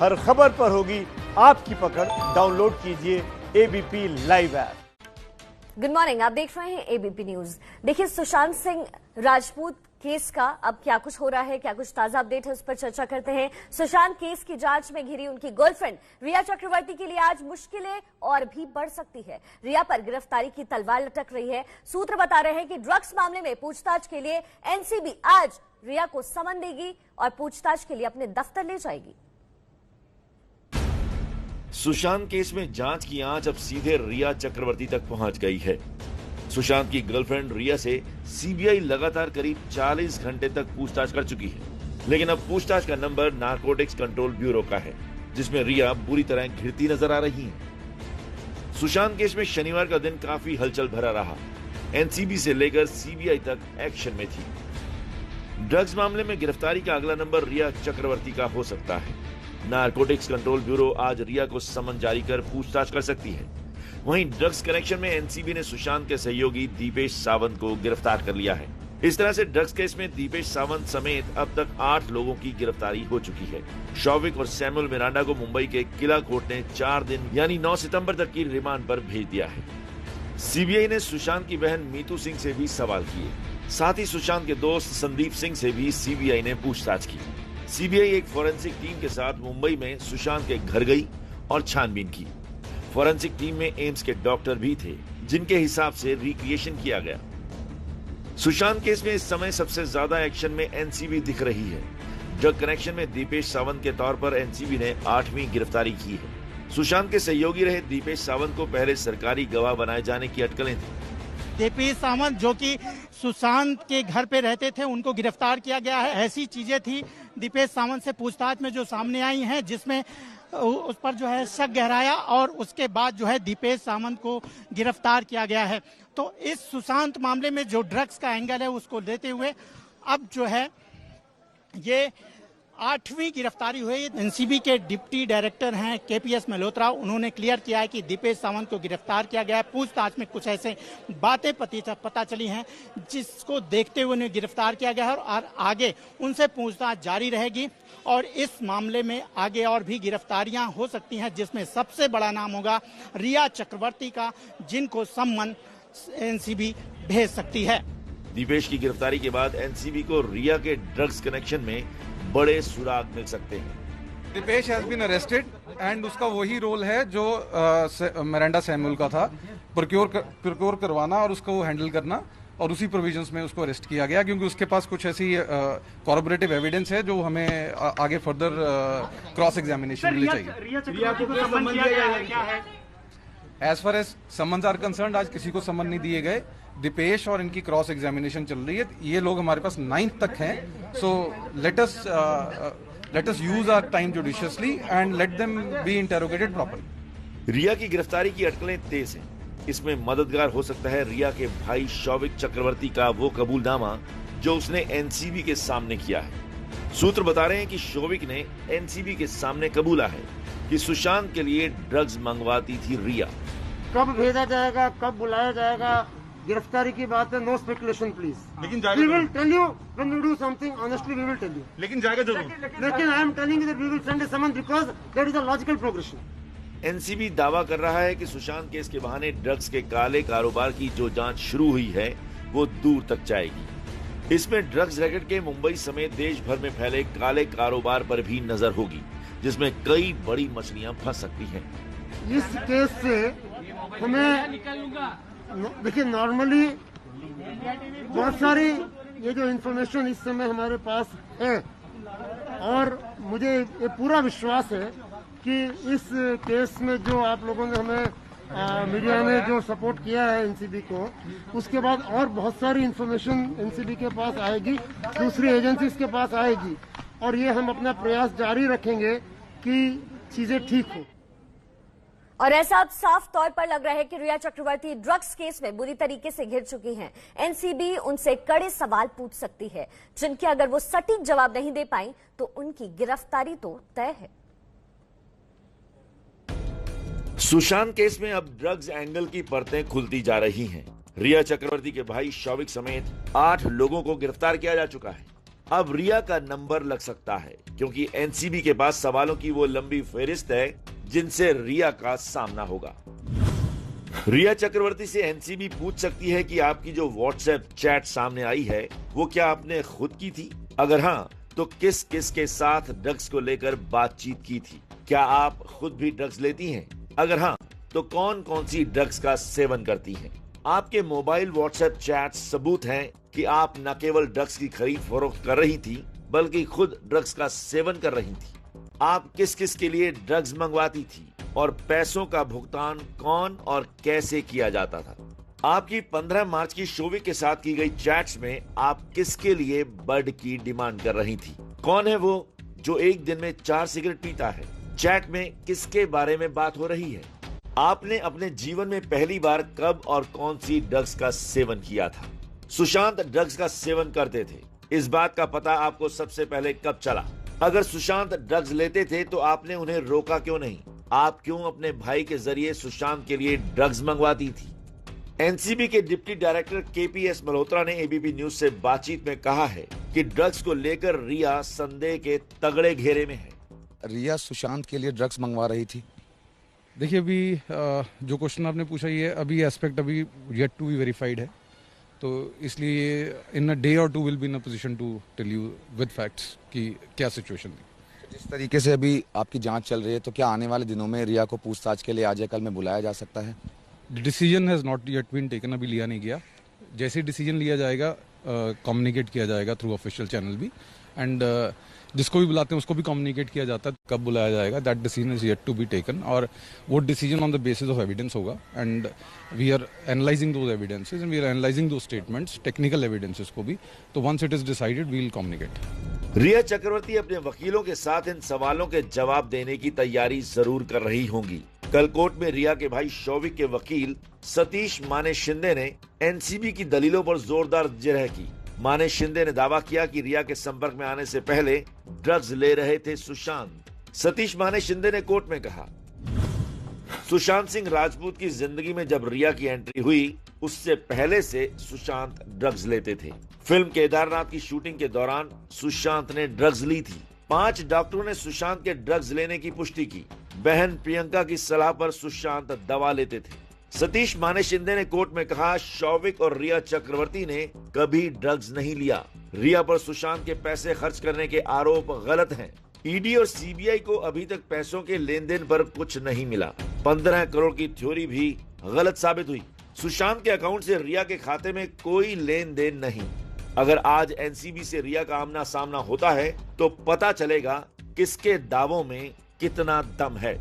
हर खबर पर होगी आपकी पकड़। डाउनलोड कीजिए ABP live app. Good morning, आप देख रहे हैं एबीपी न्यूज। देखिए, सुशांत सिंह राजपूत केस का अब क्या कुछ हो रहा है, क्या कुछ ताजा अपडेट है, उस पर चर्चा करते हैं। सुशांत केस की जांच में घिरी उनकी गर्लफ्रेंड रिया चक्रवर्ती के लिए आज मुश्किलें और भी बढ़ सकती है। रिया पर गिरफ्तारी की तलवार लटक रही है। सूत्र बता रहे हैं कि ड्रग्स मामले में पूछताछ के लिए एनसीबी आज रिया को समन देगी और पूछताछ के लिए अपने दफ्तर ले जाएगी। सुशांत केस में जांच की आंच अब सीधे रिया चक्रवर्ती तक पहुंच गई है। सुशांत की गर्लफ्रेंड रिया से सीबीआई लगातार करीब 40 घंटे तक पूछताछ कर चुकी है, लेकिन अब पूछताछ का नंबर नारकोटिक्स कंट्रोल ब्यूरो का है, जिसमें रिया बुरी तरह घिरती नजर आ रही है। सुशांत केस में शनिवार का दिन काफी हलचल भरा रहा। एनसीबी से लेकर सीबीआई तक एक्शन में थी। ड्रग्स मामले में गिरफ्तारी का अगला नंबर रिया चक्रवर्ती का हो सकता है। नारकोटिक्स कंट्रोल ब्यूरो आज रिया को समन जारी कर पूछताछ कर सकती है। वहीं ड्रग्स कनेक्शन में एनसीबी ने सुशांत के सहयोगी दीपेश सावंत को गिरफ्तार कर लिया है। इस तरह से ड्रग्स केस में दीपेश सावंत समेत अब तक 8 लोगों की गिरफ्तारी हो चुकी है। शौविक और सैमुअल मिरांडा को मुंबई के किला कोर्ट ने 4 दिन यानी 9 सितंबर तक की रिमांड पर भेज दिया है। सीबीआई ने सुशांत की बहन मीतू सिंह से भी सवाल किए। साथ ही सुशांत के दोस्त संदीप सिंह से भी सीबीआई ने पूछताछ की। सीबीआई एक फोरेंसिक टीम के साथ मुंबई में सुशांत के घर गई और छानबीन की। फोरेंसिक टीम में एम्स के डॉक्टर भी थे, जिनके हिसाब से रिक्रिएशन किया गया। सुशांत केस में इस समय सबसे ज्यादा एक्शन में एनसीबी दिख रही है। ड्रग कनेक्शन में दीपेश सावंत के तौर पर एनसीबी ने 8वीं गिरफ्तारी की है। सुशांत के सहयोगी रहे दीपेश सावंत को पहले सरकारी गवाह बनाए जाने की अटकलें थी। दीपेश सावंत जो कि सुशांत के घर पे रहते थे, उनको गिरफ्तार किया गया है। ऐसी चीजें थी दीपेश सावंत से पूछताछ में जो सामने आई हैं, जिसमें उस पर जो है शक गहराया और उसके बाद जो है दीपेश सावंत को गिरफ्तार किया गया है। तो इस सुशांत मामले में जो ड्रग्स का एंगल है उसको लेते हुए अब जो है ये 8वीं गिरफ्तारी हुई। एनसीबी के डिप्टी डायरेक्टर हैं केपीएस मल्होत्रा, उन्होंने क्लियर किया है कि दीपेश सावंत को गिरफ्तार किया गया है। पूछताछ में कुछ ऐसे बातें पता चली हैं जिसको देखते हुए उन्हें गिरफ्तार किया गया है और आगे उनसे पूछताछ जारी रहेगी और इस मामले में आगे और भी गिरफ्तारियां हो सकती हैं, जिसमें सबसे बड़ा नाम होगा रिया चक्रवर्ती का, जिनको सम्मन एनसीबी भेज सकती है। दीपेश की गिरफ्तारी के बाद एनसीबी को रिया के ड्रग्स कनेक्शन में बड़े सुराग मिल सकते हैं। Deepesh has been arrested and उसका वही रोल है जो मिरांडा सैमुअल का था, प्रोक्योर करवाना और उसको हैंडल करना, और उसी प्रोविजंस में उसको अरेस्ट किया गया क्योंकि उसके पास कुछ ऐसी कॉर्पोरेटिव एविडेंस है जो हमें आगे फर्दर क्रॉस एग्जामिनेशन के लिए चाहिए। As far as summons are concerned, आज किसी को समन नहीं दिए गए। दीपेश और इनकी क्रॉस एग्जामिनेशन चल रही है। ये लोग हमारे पास 9th तक हैं, so let us use our time judiciously and let them be interrogated properly. Rhea की गिरफ्तारी की अटकलें तेज हैं। इसमें मददगार हो सकता है रिया के भाई शौविक चक्रवर्ती का वो कबूलनामा जो उसने एनसीबी के सामने किया है। सूत्र बता रहे हैं कि शौविक ने एनसीबी के सामने कबूला है कि सुशांत के लिए ड्रग्स मंगवाती थी रिया। कब भेजा जाएगा, कब बुलाया जाएगा, गिरफ्तारी की बात है। No speculation please. लेकिन we will tell you when we do something, honestly we will tell you. लेकिन जाएगा जरूर। लेकिन I am telling you that we will send a summon because that is a logical progression. NCB दावा कर रहा है कि सुशांत केस के बहाने ड्रग्स के काले कारोबार की जो जांच शुरू हुई है वो दूर तक जाएगी। इसमें ड्रग्स रैकेट के मुंबई समेत देश भर में फैले काले कारोबार पर भी नजर होगी, जिसमें कई बड़ी मछलियां फंस सकती हैं। इस केस से हमें देखिए, नॉर्मली बहुत सारी ये जो इन्फॉर्मेशन इस समय हमारे पास है और मुझे ये पूरा विश्वास है कि इस केस में जो आप लोगों ने हमें मीडिया ने जो सपोर्ट किया है एनसीबी को, उसके बाद और बहुत सारी इन्फॉर्मेशन एनसीबी के पास आएगी, दूसरी एजेंसीज के पास आएगी और ये हम अपना प्रयास जारी रखेंगे कि चीजें ठीक हो। और ऐसा अब साफ तौर पर लग रहा है कि रिया चक्रवर्ती ड्रग्स केस में बुरी तरीके से घिर चुकी हैं। एनसीबी उनसे कड़े सवाल पूछ सकती है, जिनके अगर वो सटीक जवाब नहीं दे पाई तो उनकी गिरफ्तारी तो तय है। सुशांत केस में अब ड्रग्स एंगल की परतें खुलती जा रही हैं। रिया चक्रवर्ती के भाई शौविक समेत 8 लोगों को गिरफ्तार किया जा चुका है। अब रिया का नंबर लग सकता है। क्योंकि एनसीबी के पास सवालों की वो लंबी फहरिस्त है जिनसे रिया का सामना होगा। रिया चक्रवर्ती से एनसीबी पूछ सकती है कि आपकी जो व्हाट्सएप चैट सामने आई है वो क्या आपने खुद की थी? अगर हाँ, तो किस किस के साथ ड्रग्स को लेकर बातचीत की थी? क्या आप खुद भी ड्रग्स लेती हैं? अगर हाँ, तो कौन कौन सी ड्रग्स का सेवन करती हैं? आपके मोबाइल व्हाट्सएप चैट सबूत हैं कि आप न केवल ड्रग्स की खरीद फरोख्त कर रही थी बल्कि खुद ड्रग्स का सेवन कर रही थी। आप किस किस के लिए ड्रग्स मंगवाती थी और पैसों का भुगतान कौन और कैसे किया जाता था? आपकी 15 मार्च की शोविक के साथ की गई चैट्स में आप किसके लिए बड की डिमांड कर रही थी? कौन है वो जो एक दिन में 4 सिगरेट पीता है? चैट में किसके बारे में बात हो रही है? आपने अपने जीवन में पहली बार कब और कौन सी ड्रग्स का सेवन किया था? सुशांत ड्रग्स का सेवन करते थे, इस बात का पता आपको सबसे पहले कब चला? अगर सुशांत ड्रग्स लेते थे तो आपने उन्हें रोका क्यों नहीं? आप क्यों अपने भाई के जरिए सुशांत के लिए ड्रग्स मंगवाती थी? एनसीबी के डिप्टी डायरेक्टर केपीएस मल्होत्रा ने एबीपी न्यूज से बातचीत में कहा है कि ड्रग्स को लेकर रिया संदेह के तगड़े घेरे में है। रिया सुशांत के लिए ड्रग्स मंगवा रही थी। देखिए, अभी जो क्वेश्चन आपने पूछा ये अभी एस्पेक्ट अभी येट टू बी वेरीफाइड है, तो इसलिए in a day or two will be in a position to tell you with facts कि क्या सिचुएशन थी। जिस तरीके से अभी आपकी जांच चल रही है, तो क्या आने वाले दिनों में रिया को पूछताछ के लिए आज या कल में बुलाया जा सकता है? Decision has not yet been taken, अभी लिया नहीं गया। जैसे डिसीजन लिया जाएगा कम्युनिकेट किया जाएगा थ्रू ऑफिशियल चैनल भी, एंड जिसको भी बुलाते हैं उसको भी कम्युनिकेट किया जाता है कब बुलाया जाएगा। That decision is yet to be taken, और वो decision on the basis of evidence होगा, and we are analysing those evidences and we are analysing those statements, technical evidences को भी। तो once it is decided we will communicate. Rhea Chakraborty अपने वकीलों के साथ इन सवालों के जवाब देने की तैयारी जरूर कर रही होंगी। कल कोर्ट में रिया के भाई शौविक के वकील सतीश माने शिंदे ने एनसीबी की दलीलों पर जोरदार जिरह की। माने शिंदे ने दावा किया कि रिया के संपर्क में आने से पहले ड्रग्स ले रहे थे सुशांत। सतीश माने शिंदे ने कोर्ट में कहा, सुशांत सिंह राजपूत की जिंदगी में जब रिया की एंट्री हुई उससे पहले से सुशांत ड्रग्स लेते थे। फिल्म केदारनाथ की शूटिंग के दौरान सुशांत ने ड्रग्स ली थी। 5 डॉक्टरों ने सुशांत के ड्रग्स लेने की पुष्टि की। बहन प्रियंका की सलाह पर सुशांत दवा लेते थे। सतीश माने शिंदे ने कोर्ट में कहा, शौविक और रिया चक्रवर्ती ने कभी ड्रग्स नहीं लिया। रिया पर सुशांत के पैसे खर्च करने के आरोप गलत हैं। ईडी और सीबीआई को अभी तक पैसों के लेन देन पर कुछ नहीं मिला। 15 करोड़ की थ्योरी भी गलत साबित हुई। सुशांत के अकाउंट से रिया के खाते में कोई लेन देन नहीं। अगर आज एनसीबी से रिया का आमना सामना होता है तो पता चलेगा किसके दावों में कितना दम है।